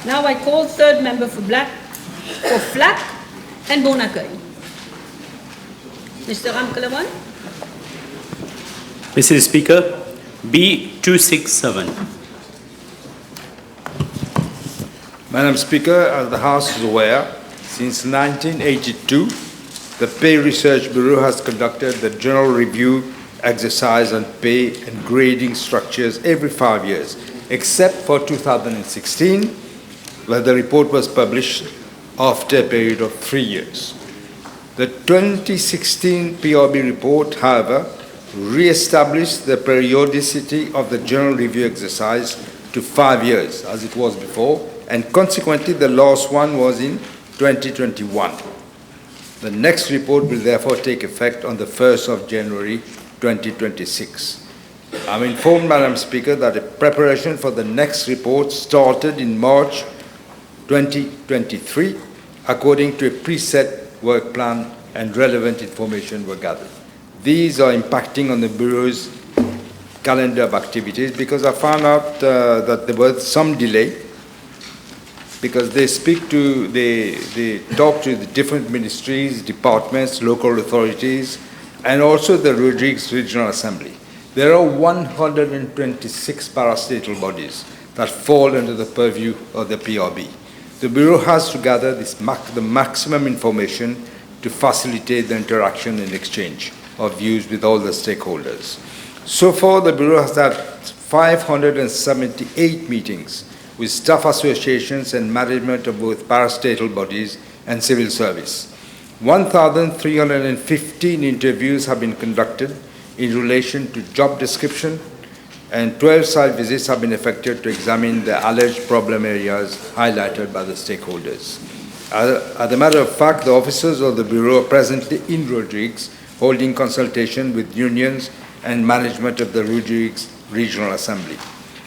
Now I call third member for Flack and Bon Accueil. Mr. Ramkalawon. Mr. Speaker, B267. Madam Speaker, as the House is aware, since 1982, the Pay Research Bureau has conducted the general review exercise on pay and grading structures every 5 years, except for 2016, where the report was published after a period of 3 years. The 2016 PRB report, however, re-established the periodicity of the general review exercise to 5 years, as it was before, and consequently the last one was in 2021. The next report will therefore take effect on the 1st of January 2026. I'm informed, Madam Speaker, that the preparation for the next report started in March 2023, according to a preset work plan, and relevant information were gathered. These are impacting on the Bureau's calendar of activities, because I found out that there was some delay, because they talk to the different ministries, departments, local authorities, and also the Rodrigues Regional Assembly. There are 126 parastatal bodies that fall under the purview of the PRB. The Bureau has to gather the maximum information to facilitate the interaction and exchange of views with all the stakeholders. So far, the Bureau has had 578 meetings with staff associations and management of both parastatal bodies and civil service. 1,315 interviews have been conducted in relation to job description, and 12 site visits have been effected to examine the alleged problem areas highlighted by the stakeholders. As a matter of fact, the officers of the Bureau are presently in Rodrigues, holding consultation with unions and management of the Rodrigues Regional Assembly.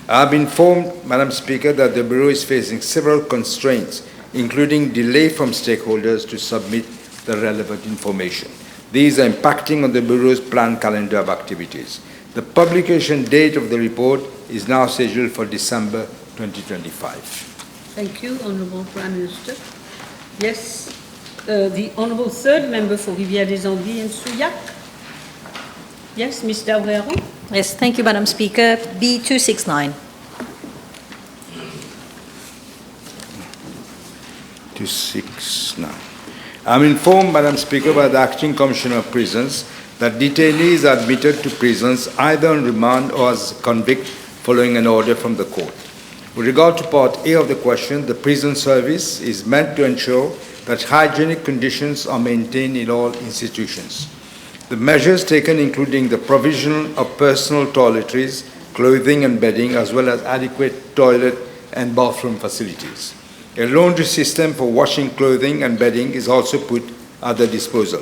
I have been informed, Madam Speaker, that the Bureau is facing several constraints, including delay from stakeholders to submit the relevant information. These are impacting on the Bureau's planned calendar of activities. The publication date of the report is now scheduled for December 2025. Thank you, Honourable Prime Minister. Yes, the Honourable third member for Rivière-des-Anguilles and Souillac. Yes, Ms. Daureeawo. Yes, thank you, Madam Speaker. B269. 269. I'm informed, Madam Speaker, by the Acting Commissioner of Prisons that detainees are admitted to prisons either on remand or as convict following an order from the court. With regard to Part A of the question, the prison service is meant to ensure that hygienic conditions are maintained in all institutions. The measures taken including the provision of personal toiletries, clothing and bedding, as well as adequate toilet and bathroom facilities. A laundry system for washing clothing and bedding is also put at their disposal.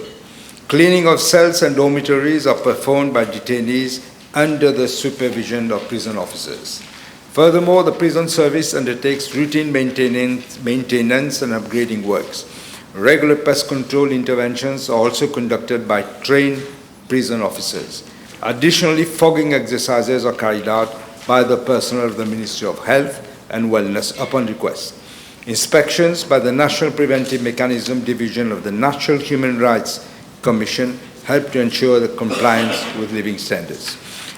Cleaning of cells and dormitories are performed by detainees under the supervision of prison officers. Furthermore, the prison service undertakes routine maintenance and upgrading works. Regular pest control interventions are also conducted by trained prison officers. Additionally, fogging exercises are carried out by the personnel of the Ministry of Health and Wellness upon request. Inspections by the National Preventive Mechanism Division of the National Human Rights Commission help to ensure the compliance with living standards.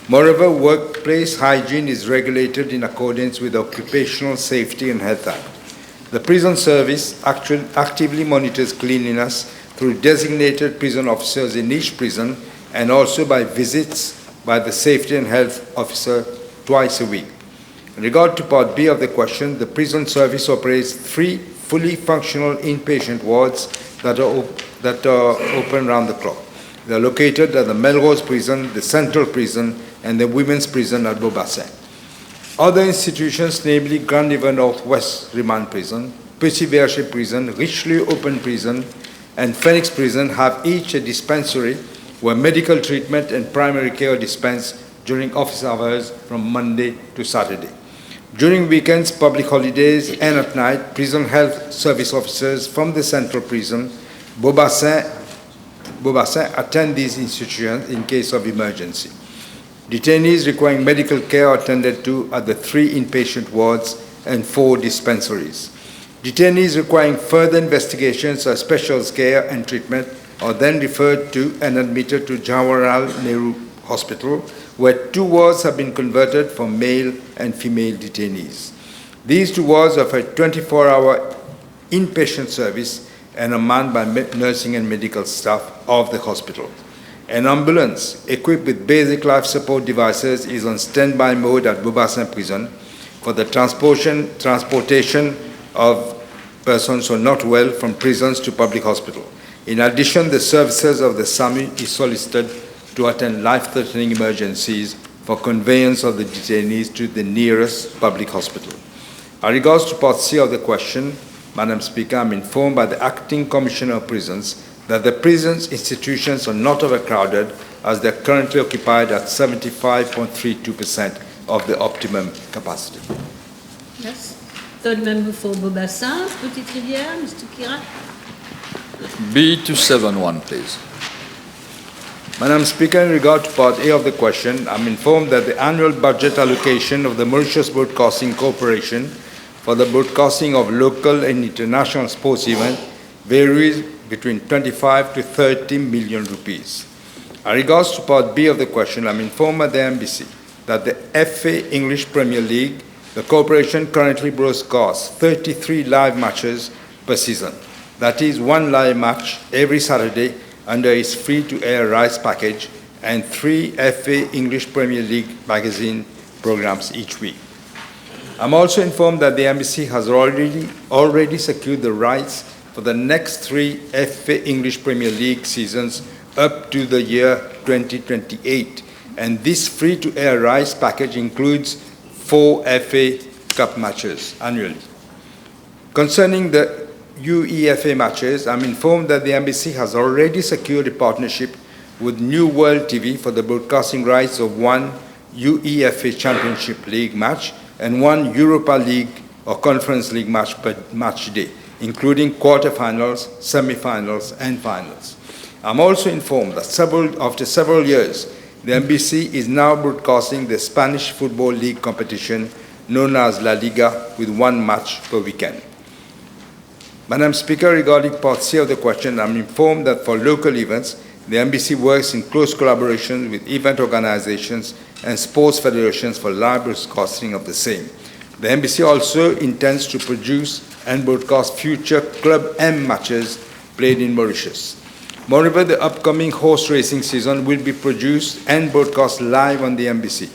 Moreover, workplace hygiene is regulated in accordance with the Occupational Safety and Health Act. The prison service actively monitors cleanliness through designated prison officers in each prison and also by visits by the Safety and Health Officer twice a week. In regard to Part B of the question, the prison service operates 3 fully functional inpatient wards that are open round the clock. They are located at the Melrose Prison, the Central Prison, and the Women's Prison at Babajee. Other institutions, namely Grand River Northwest Remand Prison, Petit Verger Prison, Richelieu Open Prison, and Phoenix Prison, have each a dispensary where medical treatment and primary care are dispensed during office hours from Monday to Saturday. During weekends, public holidays, and at night, prison health service officers from the Central Prison, Babajee attend these institutions in case of emergency. Detainees requiring medical care are attended to at the 3 inpatient wards and 4 dispensaries. Detainees requiring further investigations or special care and treatment are then referred to and admitted to Jawaharlal Nehru Hospital, where 2 wards have been converted for male and female detainees. These 2 wards offer a 24-hour inpatient service and are manned by nursing and medical staff of the hospital. An ambulance equipped with basic life support devices is on standby mode at Babajee prison for the transportation of persons who are not well from prisons to public hospital. In addition, the services of the SAMU is solicited to attend life-threatening emergencies for conveyance of the detainees to the nearest public hospital. As regards to Part C of the question, Madam Speaker, I am informed by the Acting Commissioner of Prisons that the prisons institutions are not overcrowded as they are currently occupied at 75.32% of the optimum capacity. Yes. Third member for Babajee, Petite Rivière, Mr. Quirin. B271, please. Madam Speaker, in regard to Part A of the question, I am informed that the annual budget allocation of the Mauritius Broadcasting Corporation for the broadcasting of local and international sports events varies between 25 to 30 million rupees. As regards to Part B of the question, I am informed by the MBC that the FA English Premier League, the corporation currently broadcasts 33 live matches per season. That is 1 live match every Saturday under its free-to-air rights package and 3 FA English Premier League magazine programs each week. I'm also informed that the embassy has already secured the rights for the next 3 FA English Premier League seasons up to the year 2028, and this free-to-air rights package includes 4 FA Cup matches annually. Concerning the UEFA matches, I'm informed that the embassy has already secured a partnership with New World TV for the broadcasting rights of 1 UEFA Championship League match and 1 Europa League or Conference League match per match day, including quarterfinals, semi-finals, and finals. I'm also informed that after several years, the MBC is now broadcasting the Spanish Football League competition known as La Liga with 1 match per weekend. Madam Speaker, regarding Part C of the question, I'm informed that for local events, the MBC works in close collaboration with event organizations and sports federations for live broadcasting of the same. The MBC also intends to produce and broadcast future Club M matches played in Mauritius. Moreover, the upcoming horse racing season will be produced and broadcast live on the MBC.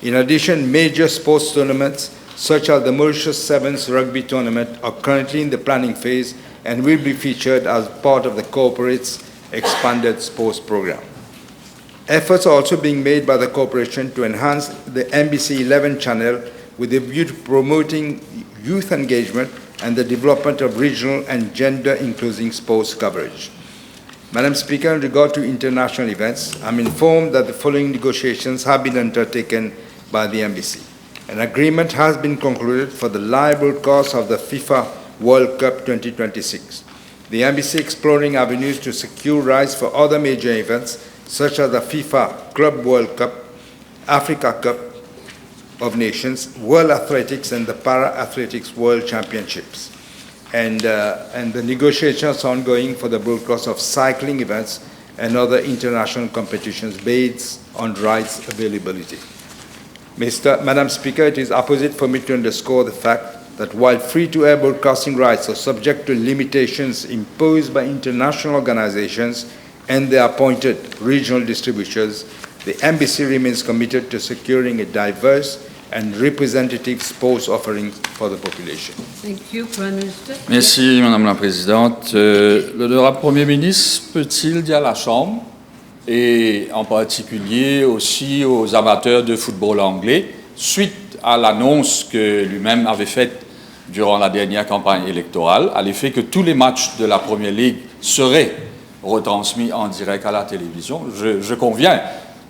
In addition, major sports tournaments such as the Mauritius Sevens Rugby Tournament are currently in the planning phase and will be featured as part of the corporate's expanded sports program. Efforts are also being made by the corporation to enhance the MBC 11 channel with a view to promoting youth engagement and the development of regional and gender-inclusive sports coverage. Madam Speaker, in regard to international events, I'm informed that the following negotiations have been undertaken by the MBC. An agreement has been concluded for the live broadcast of the FIFA World Cup 2026. The MBC exploring avenues to secure rights for other major events such as the FIFA Club World Cup, Africa Cup of Nations, World Athletics, and the Para-Athletics World Championships. And the negotiations are ongoing for the broadcast of cycling events and other international competitions based on rights availability. Madam Speaker, it is apposite for me to underscore the fact that while free-to-air broadcasting rights are subject to limitations imposed by international organizations and their appointed regional distributors, the MBC remains committed to securing a diverse and representative sports offering for the population. Thank you, Prime Minister. Merci, Madame la Présidente. L'honorable Premier ministre peut-il dire à la Chambre, et en particulier aussi aux amateurs de football anglais, suite à l'annonce que lui-même avait faite durant la dernière campagne électorale, à l'effet que tous les matchs de la Premier League seraient retransmis en direct à la télévision. Je conviens,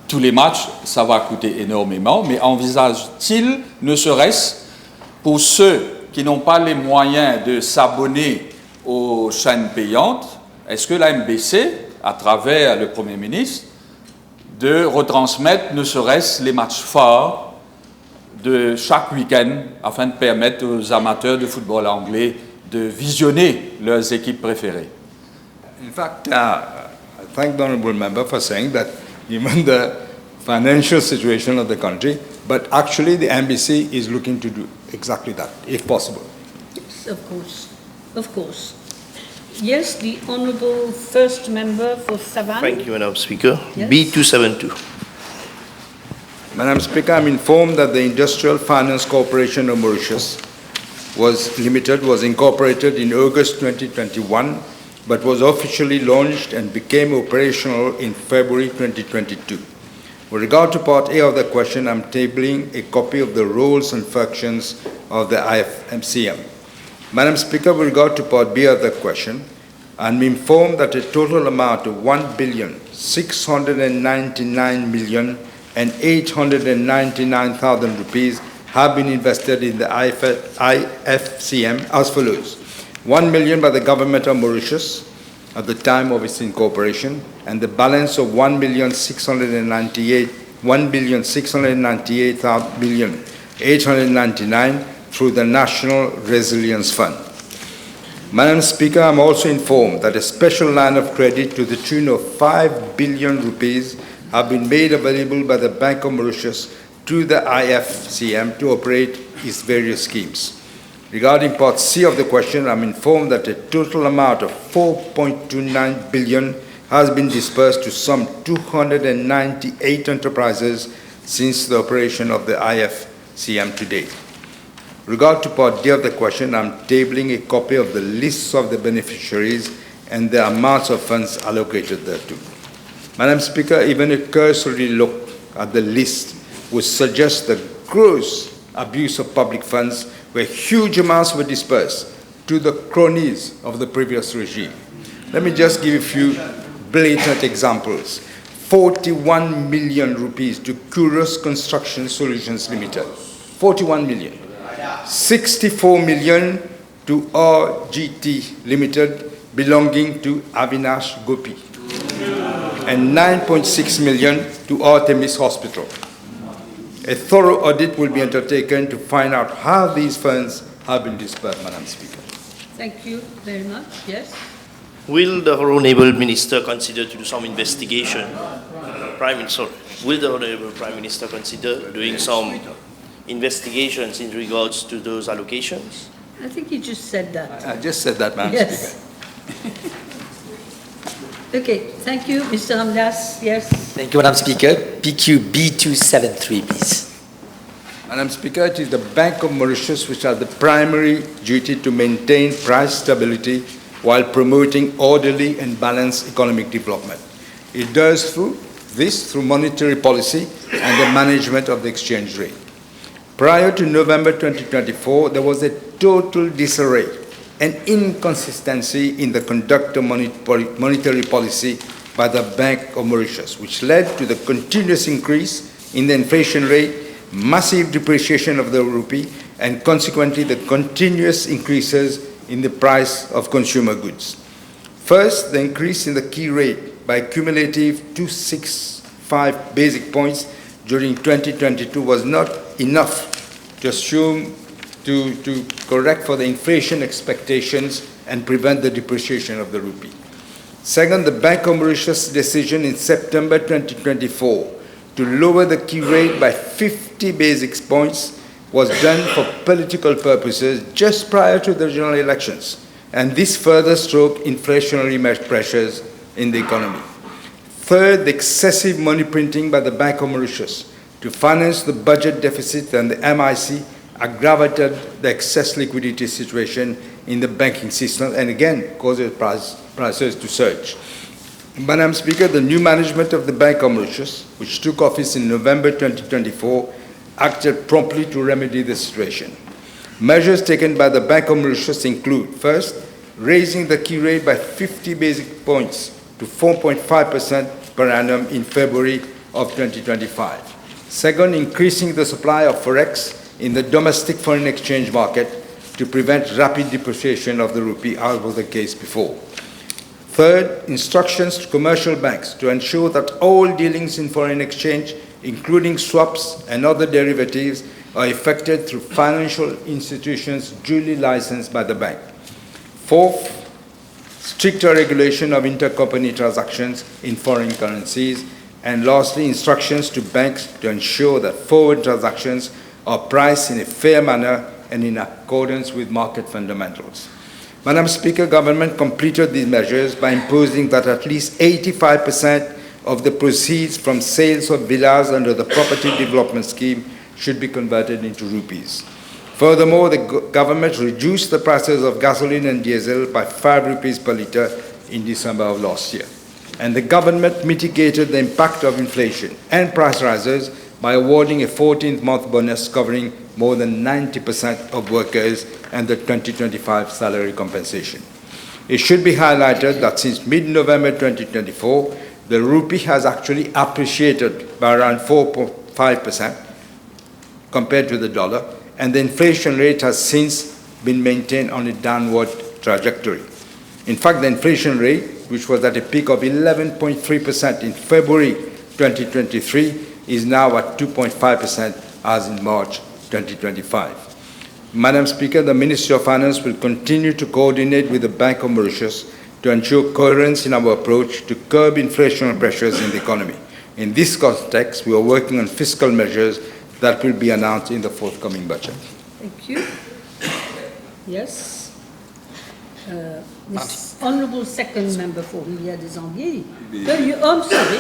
tous les matchs, ça va coûter énormément, mais envisage-t-il, ne serait-ce pour ceux qui n'ont pas les moyens de s'abonner aux chaînes payantes, est-ce que la MBC, à travers le Premier ministre, de retransmettre ne serait-ce les matchs forts de chaque week-end afin de permettre aux amateurs de football anglais de visionner leurs équipes préférées. In fact, I thank the Honourable Member for saying that given the financial situation of the country, but actually the embassy is looking to do exactly that, if possible. Yes, of course. Of course. Yes, the Honourable First Member for Savane. Thank you, Madam Speaker. Yes. B272. Madam Speaker, I'm informed that the Industrial Finance Corporation of Mauritius was incorporated in August 2021, but was officially launched and became operational in February 2022. With regard to Part A of the question, I'm tabling a copy of the roles and functions of the IFCM. Madam Speaker, with regard to Part B of the question, I'm informed that a total amount of 1,699,899,000 rupees have been invested in the IFCM as follows. 1 million by the government of Mauritius at the time of its incorporation, and the balance of 1,698,899 through the National Resilience Fund. Madam Speaker, I'm also informed that a special line of credit to the tune of 5 billion rupees have been made available by the Bank of Mauritius to the IFCM to operate its various schemes. Regarding Part C of the question, I'm informed that a total amount of 4.29 billion has been dispersed to some 298 enterprises since the operation of the IFCM to date. Regard to Part D of the question, I'm tabling a copy of the lists of the beneficiaries and the amounts of funds allocated thereto. Madam Speaker, even a cursory look at the list would suggest the gross abuse of public funds where huge amounts were dispersed to the cronies of the previous regime. Let me just give a few blatant examples. 41 million rupees to Curious Construction Solutions Limited. 41 million. 64 million to RGT Limited belonging to Avinash Gopi. And 9.6 million to Artemis Hospital. A thorough audit will be undertaken to find out how these funds have been dispersed, Madam Speaker. Thank you very much. Yes. Will the Honourable Minister consider to do some investigation? Will the Honourable Prime Minister consider doing some investigations in regards to those allocations? I think you just said that. I just said that, Madam Yes. Speaker. Okay, thank you, Mr. Ramdass. Yes. Thank you, Madam Speaker. PQ B273, please. Madam Speaker, it is the Bank of Mauritius which has the primary duty to maintain price stability while promoting orderly and balanced economic development. It does this through monetary policy and the management of the exchange rate. Prior to November 2024, there was a total disarray and inconsistency in the conduct of monetary policy by the Bank of Mauritius, which led to the continuous increase in the inflation rate, massive depreciation of the rupee, and consequently the continuous increases in the price of consumer goods. First, the increase in the key rate by cumulative 265 basic points during 2022 was not enough to assume to correct for the inflation expectations and prevent the depreciation of the rupee. Second, the Bank of Mauritius' decision in September 2024 to lower the key rate by 50 basic points was done for political purposes just prior to the general elections, and this further stroked inflationary pressures in the economy. Third, the excessive money printing by the Bank of Mauritius to finance the budget deficit and the MIC aggravated the excess liquidity situation in the banking system and again caused prices to surge. Madam Speaker, the new management of the Bank of Mauritius, which took office in November 2024, acted promptly to remedy the situation. Measures taken by the Bank of Mauritius include, first, raising the key rate by 50 basic points to 4.5% per annum in February of 2025. Second, increasing the supply of forex in the domestic foreign exchange market to prevent rapid depreciation of the rupee, as was the case before. Third, instructions to commercial banks to ensure that all dealings in foreign exchange, including swaps and other derivatives, are effected through financial institutions duly licensed by the bank. Fourth, stricter regulation of intercompany transactions in foreign currencies. And lastly, instructions to banks to ensure that forward transactions are priced in a fair manner and in accordance with market fundamentals. Madam Speaker, government completed these measures by imposing that at least 85% of the proceeds from sales of villas under the Property Development Scheme should be converted into rupees. Furthermore, the government reduced the prices of gasoline and diesel by 5 rupees per litre in December of last year. And the government mitigated the impact of inflation and price rises by awarding a 14th-month bonus covering more than 90% of workers and the 2025 salary compensation. It should be highlighted that since mid-November 2024, the rupee has actually appreciated by around 4.5% compared to the dollar, and the inflation rate has since been maintained on a downward trajectory. In fact, the inflation rate, which was at a peak of 11.3% in February 2023, is now at 2.5% as in March 2025. Madam Speaker, the Ministry of Finance will continue to coordinate with the Bank of Mauritius to ensure coherence in our approach to curb inflationary pressures in the economy. In this context, we are working on fiscal measures that will be announced in the forthcoming budget. Thank you. Yes. This Honourable second member for Rivière des Anguilles. I'm sorry.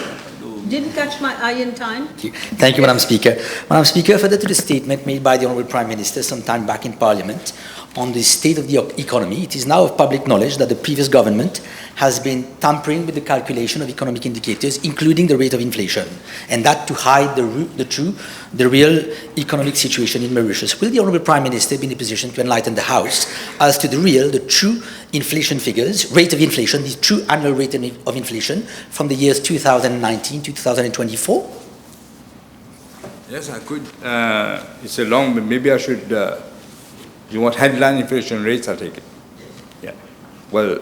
Didn't catch my eye in time. Thank you, Madam Speaker. Madam Speaker, further to the statement made by the Honourable Prime Minister some time back in Parliament on the state of the economy, it is now of public knowledge that the previous government has been tampering with the calculation of economic indicators, including the rate of inflation, and that to hide the real economic situation in Mauritius. Will the Honourable Prime Minister be in a position to enlighten the House as to the true inflation figures, rate of inflation, the true annual rate of inflation from the years 2019 to 2024? Yes, I could. It's a long, but maybe I should. You want headline inflation rates? I'll take it. Yeah. Well,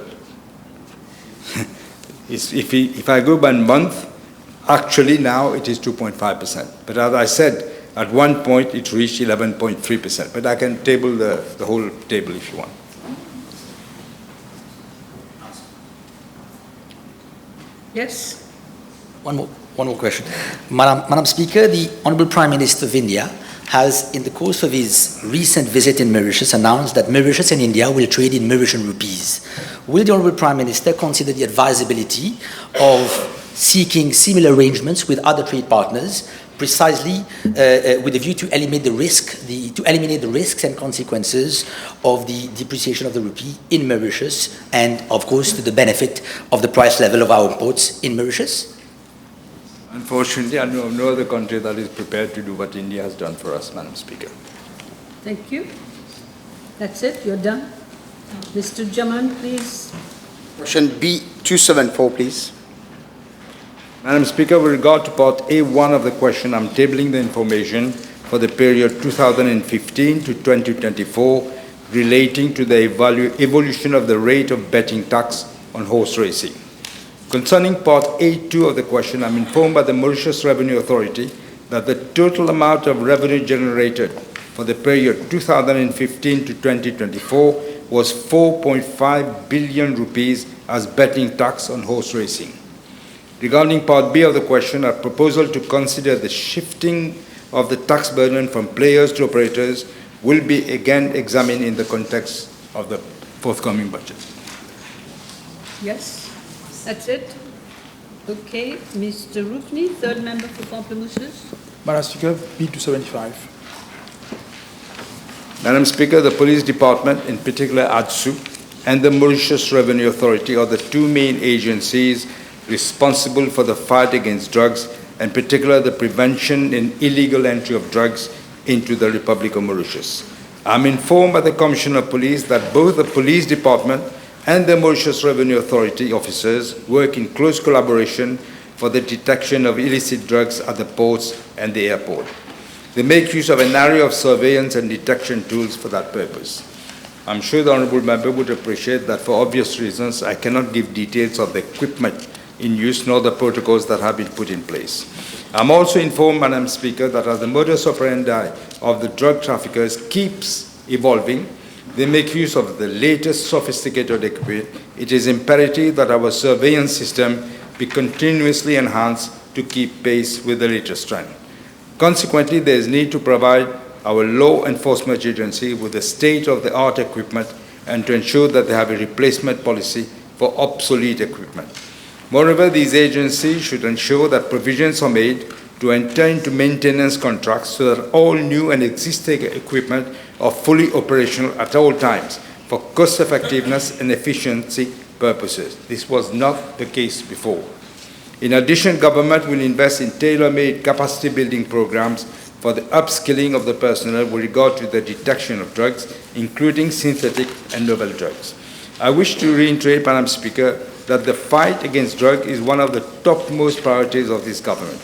if I go by month, actually now it is 2.5%. But as I said, at one point it reached 11.3%. But I can table the whole table if you want. Yes. One more question. Madam Speaker, the Honourable Prime Minister of India has, in the course of his recent visit in Mauritius, announced that Mauritius and India will trade in Mauritian rupees. Will the Honourable Prime Minister consider the advisability of seeking similar arrangements with other trade partners, precisely with a view to eliminate the risks and consequences of the depreciation of the rupee in Mauritius, and of course to the benefit of the price level of our imports in Mauritius? Unfortunately, I know of no other country that is prepared to do what India has done for us, Madam Speaker. Thank you. That's it. You're done. Mr. Jaman, please. Question B274, please. Madam Speaker, with regard to part A1 of the question, I'm tabling the information for the period 2015 to 2024 relating to the evolution of the rate of betting tax on horse racing. Concerning part A2 of the question, I'm informed by the Mauritius Revenue Authority that the total amount of revenue generated for the period 2015 to 2024 was 4.5 billion rupees as betting tax on horse racing. Regarding part B of the question, a proposal to consider the shifting of the tax burden from players to operators will be again examined in the context of the forthcoming budget. Yes. That's it. Okay, Mr. Rukni, third member for Pamplemousses. Madam Speaker, B275. Madam Speaker, the Police Department, in particular ADSU, and the Mauritius Revenue Authority are the two main agencies responsible for the fight against drugs, and particularly the prevention and illegal entry of drugs into the Republic of Mauritius. I'm informed by the Commissioner of Police that both the Police Department and the Mauritius Revenue Authority officers work in close collaboration for the detection of illicit drugs at the ports and the airport. They make use of an array of surveillance and detection tools for that purpose. I'm sure the Honourable Member would appreciate that for obvious reasons I cannot give details of the equipment in use nor the protocols that have been put in place. I'm also informed, Madam Speaker, that as the modus operandi of the drug traffickers keeps evolving, they make use of the latest sophisticated equipment. It is imperative that our surveillance system be continuously enhanced to keep pace with the latest trend. Consequently, there is need to provide our law enforcement agency with the state-of-the-art equipment and to ensure that they have a replacement policy for obsolete equipment. Moreover, these agencies should ensure that provisions are made to enter into maintenance contracts so that all new and existing equipment are fully operational at all times for cost effectiveness and efficiency purposes. This was not the case before. In addition, government will invest in tailor-made capacity building programs for the upskilling of the personnel with regard to the detection of drugs, including synthetic and novel drugs. I wish to reiterate, Madam Speaker, that the fight against drugs is one of the topmost priorities of this government.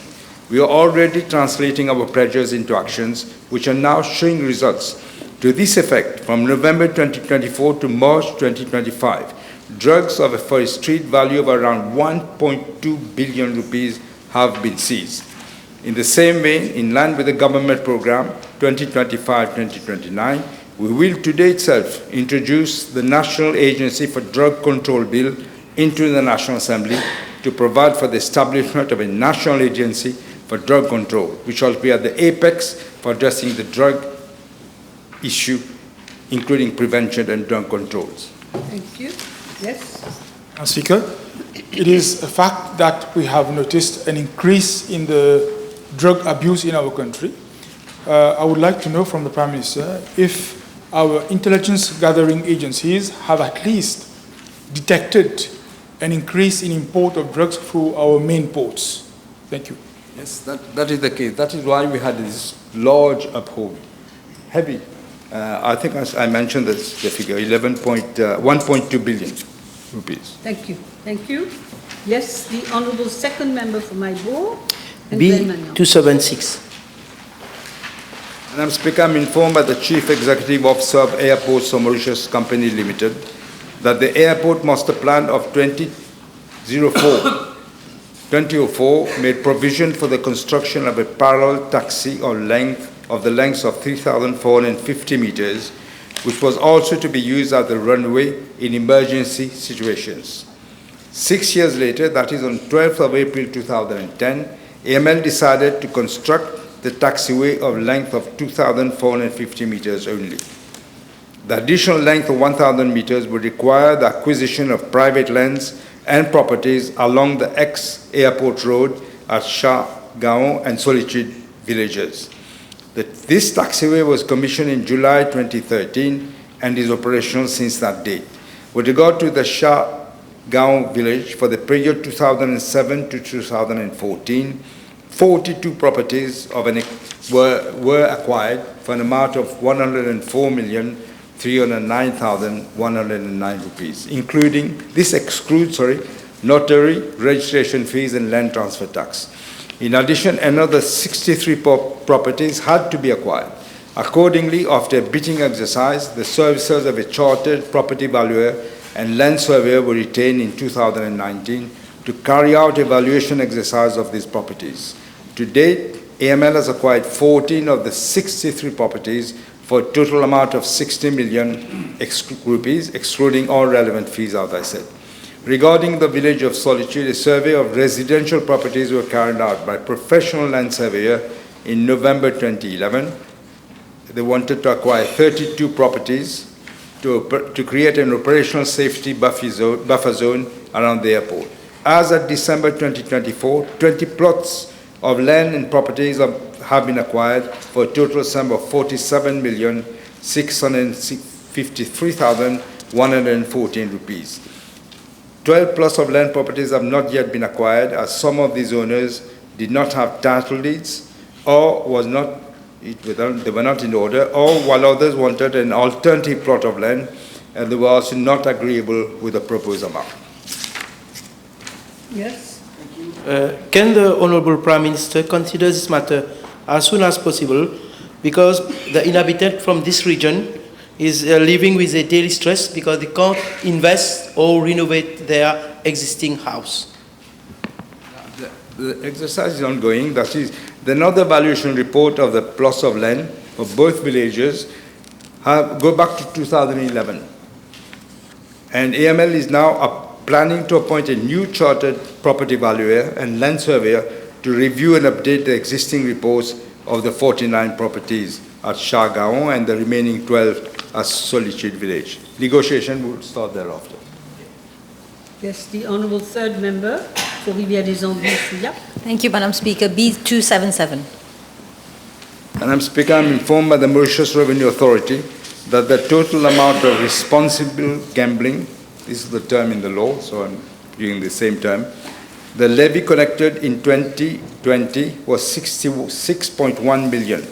We are already translating our pledges into actions which are now showing results. To this effect, from November 2024 to March 2025, drugs of a street value of around 1.2 billion rupees have been seized. In the same vein, in line with the government program 2025-2029, we will today itself introduce the National Agency for Drug Control Bill into the National Assembly to provide for the establishment of a national agency for drug control, which shall be at the apex for addressing the drug issue, including prevention and drug controls. Thank you. Yes. Madam Speaker, it is a fact that we have noticed an increase in the drug abuse in our country. I would like to know from the Prime Minister if our intelligence gathering agencies have at least detected an increase in import of drugs through our main ports. Thank you. Yes, that is the case. That is why we had this large uphold, heavy. I think I mentioned the figure, 1.2 billion rupees. Thank you. Thank you. Yes, the Honourable second member for my board. And then Manuel. B276. Madam Speaker, I'm informed by the Chief Executive Officer of Airports of Mauritius Company Limited that the airport master plan of 2004 made provision for the construction of a parallel taxi of the length of 3,450 meters, which was also to be used as the runway in emergency situations. 6 years later, that is on 12th of April 2010, AML decided to construct the taxiway of length of 2,450 meters only. The additional length of 1,000 meters would require the acquisition of private lands and properties along the ex-airport road at Gaon and Solitude villages. This taxiway was commissioned in July 2013 and is operational since that date. With regard to the Gaon village, for the period 2007 to 2014, 42 properties were acquired for an amount of 104,309,109 rupees, including, this excludes, notary, registration fees and land transfer tax. In addition, another 63 properties had to be acquired. Accordingly, after a bidding exercise, the services of a chartered property valuer and land surveyor were retained in 2019 to carry out a valuation exercise of these properties. To date, AML has acquired 14 of the 63 properties for a total amount of 60 million rupees, excluding all relevant fees, as I said. Regarding the village of Solitude, a survey of residential properties were carried out by a professional land surveyor in November 2011. They wanted to acquire 32 properties to create an operational safety buffer zone around the airport. As of December 2024, 20 plots of land and properties have been acquired for a total sum of 47,653,114 rupees. 12 plots of land properties have not yet been acquired, as some of these owners did not have title deeds or they were not in order, or while others wanted an alternative plot of land and they were also not agreeable with the proposed amount. Yes. Can the Honourable Prime Minister consider this matter as soon as possible, because the inhabitant from this region is living with a daily stress because they can't invest or renovate their existing house? The exercise is ongoing. That is, another valuation report of the plots of land of both villages go back to 2011. And AML is now planning to appoint a new chartered property valuer and land surveyor to review and update the existing reports of the 49 properties at Shagaon and the remaining 12 at Solitude Village. Negotiation will start thereafter. Yes, the Honourable third member for Rivière-des-Anguilles-Souillac. Thank you, Madam Speaker. B277. Madam Speaker, I'm informed by the Mauritius Revenue Authority that the total amount of responsible gambling, this is the term in the law, so I'm using the same term, the levy collected in 2020 was 66.1 million,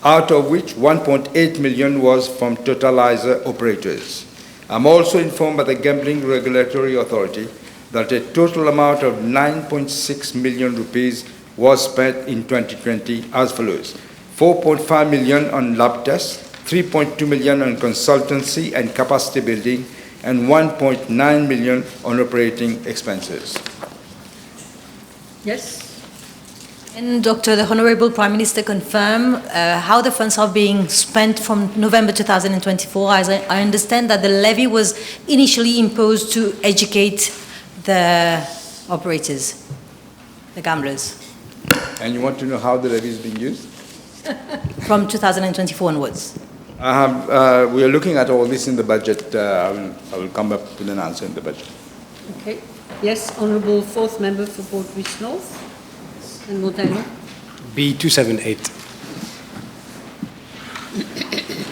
out of which 1.8 million was from Totalisator Operators. I'm also informed by the Gambling Regulatory Authority that a total amount of 9.6 million rupees was spent in 2020 as follows: 4.5 million on lab tests, 3.2 million on consultancy and capacity building, and 1.9 million on operating expenses. Yes. And Dr. the Honourable Prime Minister confirm how the funds are being spent from November 2024. As I understand that the levy was initially imposed to educate the operators, the gamblers. And you want to know how the levy is being used? From 2024 onwards. We are looking at all this in the budget. I will come up with an answer in the budget. Okay. Yes, Honourable fourth member for Port Reach North and Montagnard. B278.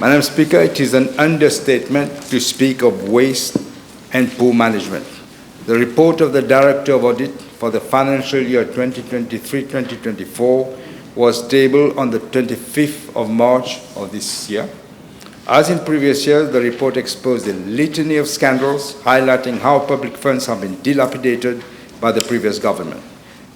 Madam Speaker, it is an understatement to speak of waste and poor management. The report of the Director of Audit for the financial year 2023-2024 was tabled on the 25th of March of this year. As in previous years, the report exposed a litany of scandals highlighting how public funds have been dilapidated by the previous government.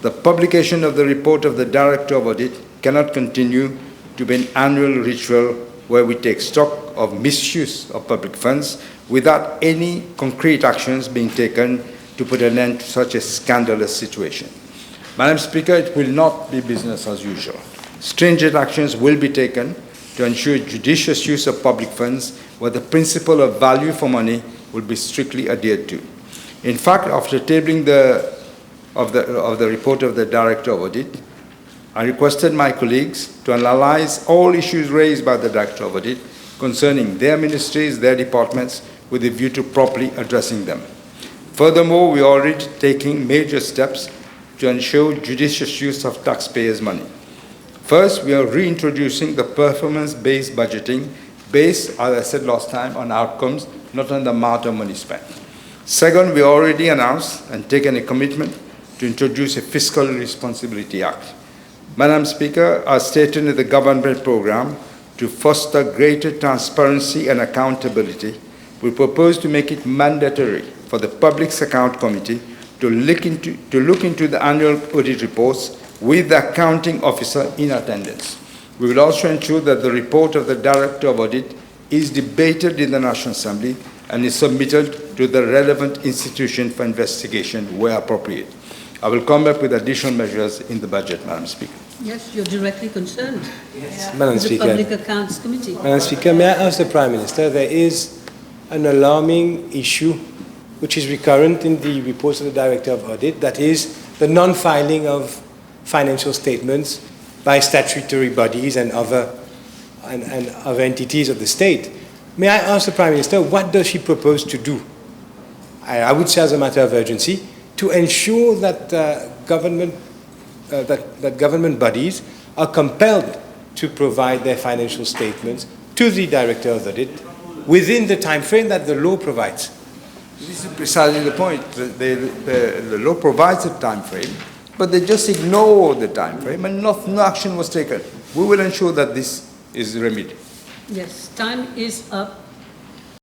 The publication of the report of the Director of Audit cannot continue to be an annual ritual where we take stock of misuse of public funds without any concrete actions being taken to put an end to such a scandalous situation. Madam Speaker, it will not be business as usual. Stringent actions will be taken to ensure judicious use of public funds where the principle of value for money will be strictly adhered to. In fact, after tabling the report of the Director of Audit, I requested my colleagues to analyze all issues raised by the Director of Audit concerning their ministries, their departments, with a view to properly addressing them. Furthermore, we are already taking major steps to ensure judicious use of taxpayers' money. First, we are reintroducing the performance-based budgeting based, as I said last time, on outcomes, not on the amount of money spent. Second, we already announced and taken a commitment to introduce a Fiscal Responsibility Act. Madam Speaker, as stated in the government program to foster greater transparency and accountability, we propose to make it mandatory for the Public Account Committee to look into the annual audit reports with the accounting officer in attendance. We will also ensure that the report of the Director of Audit is debated in the National Assembly and is submitted to the relevant institution for investigation where appropriate. I will come up with additional measures in the budget, Madam Speaker. Yes, you're directly concerned. Yes. Madam The Speaker. Public Accounts Committee. Madam Speaker, may I ask the Prime Minister, there is an alarming issue which is recurrent in the reports of the Director of Audit, that is the non-filing of financial statements by statutory bodies and other entities of the state. May I ask the Prime Minister, what does she propose to do? I would say as a matter of urgency, to ensure that government bodies are compelled to provide their financial statements to the Director of Audit within the time frame that the law provides. This is precisely the point. The law provides a time frame, but they just ignore the time frame and no action was taken. We will ensure that this is remedied. Yes, time is up.